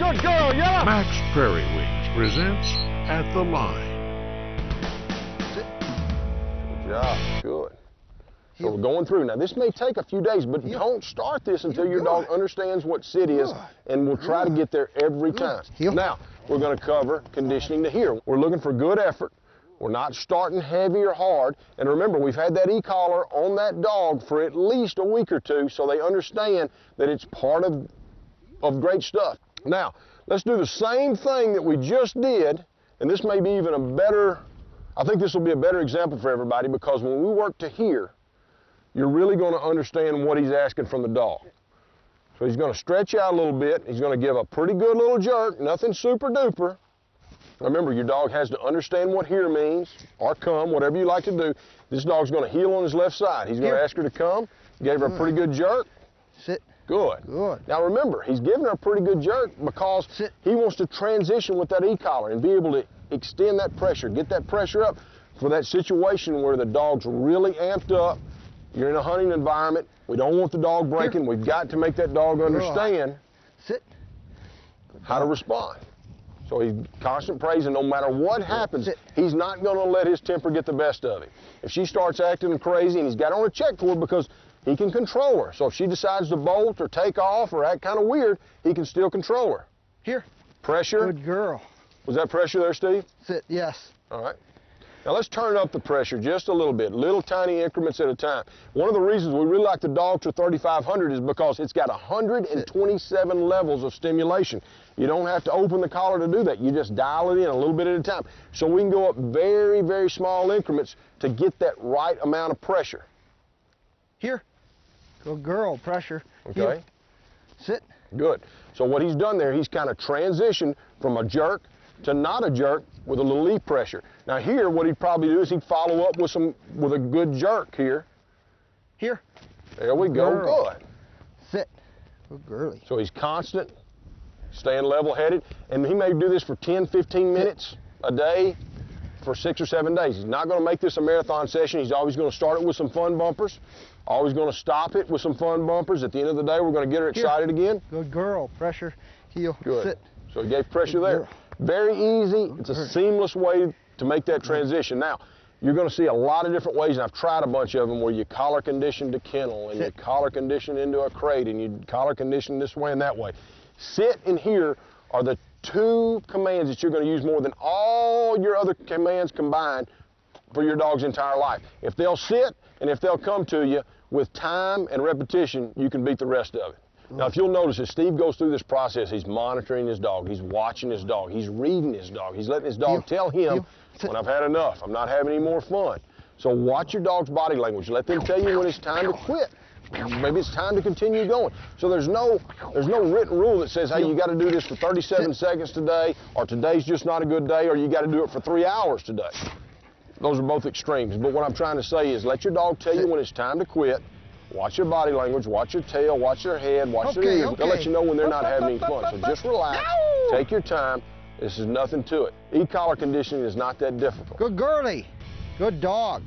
Good girl, Yellow. Max Prairie Wings presents At the Line. Good job. Good. So we're going through. Now, this may take a few days, but don't start this until your dog understands what sit is, and we'll try to get there every time. Now, we're going to cover conditioning to here. We're looking for good effort. We're not starting heavy or hard. And remember, we've had that e-collar on that dog for at least a week or two, so they understand that it's part of great stuff. Now, let's do the same thing that we just did, and this may be even a better, I think this will be a better example for everybody, because when we work to here, you're really going to understand what he's asking from the dog. So he's going to stretch out a little bit. He's going to give a pretty good little jerk, nothing super duper. Remember, your dog has to understand what here means, or come, whatever you like to do. This dog's going to heel on his left side. He's going to ask her to come. Gave her a pretty good jerk. Sit. Good. Good. Now remember, he's giving her a pretty good jerk because he wants to transition with that e-collar and be able to extend that pressure, get that pressure up for that situation where the dog's really amped up. You're in a hunting environment. We don't want the dog breaking. We've got to make that dog understand how to respond. So he's constant praising. No matter what happens, he's not going to let his temper get the best of him. If she starts acting crazy, and he's got on a check cord because he can control her. So if she decides to bolt or take off or act kind of weird, he can still control her. Here. Pressure. Good girl. Was that pressure there, Steve? Sit. Yes. All right. Now let's turn up the pressure just a little bit, little tiny increments at a time. One of the reasons we really like the dog to 3,500 is because it's got 127 levels of stimulation. You don't have to open the collar to do that. You just dial it in a little bit at a time. So we can go up very, very small increments to get that right amount of pressure. Here. Good girl. Pressure. Okay. Here. Sit. Good. So what he's done there, he's kind of transitioned from a jerk to not a jerk with a little leaf pressure. Now here, what he'd probably do is he'd follow up with a good jerk here. Here. There we go. Good. Sit. Good girlie. So he's constant, staying level-headed, and he may do this for 10, 15 minutes a day for 6 or 7 days. He's not going to make this a marathon session. He's always going to start it with some fun bumpers. Always going to stop it with some fun bumpers. At the end of the day, we're going to get her excited again. Good girl. Pressure. Heel. Good. Sit. So he gave pressure there. Very easy. It's a seamless way to make that transition. Now, you're going to see a lot of different ways, and I've tried a bunch of them, where you collar condition to kennel, and you collar condition into a crate, and you collar condition this way and that way. Sit and here are the two commands that you're going to use more than all your other commands combined for your dog's entire life. If they'll sit and if they'll come to you, with time and repetition, you can beat the rest of it. Now, if you'll notice, as Steve goes through this process, he's monitoring his dog, he's watching his dog, he's reading his dog, he's letting his dog tell him, when I've had enough, I'm not having any more fun. So watch your dog's body language. Let them tell you when it's time to quit. Maybe it's time to continue going. So there's no written rule that says, hey, you got to do this for 37 seconds today, or today's just not a good day, or you got to do it for 3 hours today. Those are both extremes. But what I'm trying to say is let your dog tell you when it's time to quit. Watch your body language, watch your tail, watch their head, watch their ears. They'll let you know when they're not having any fun. So just relax, take your time. This is nothing to it. E-collar conditioning is not that difficult. Good girlie. Good dog.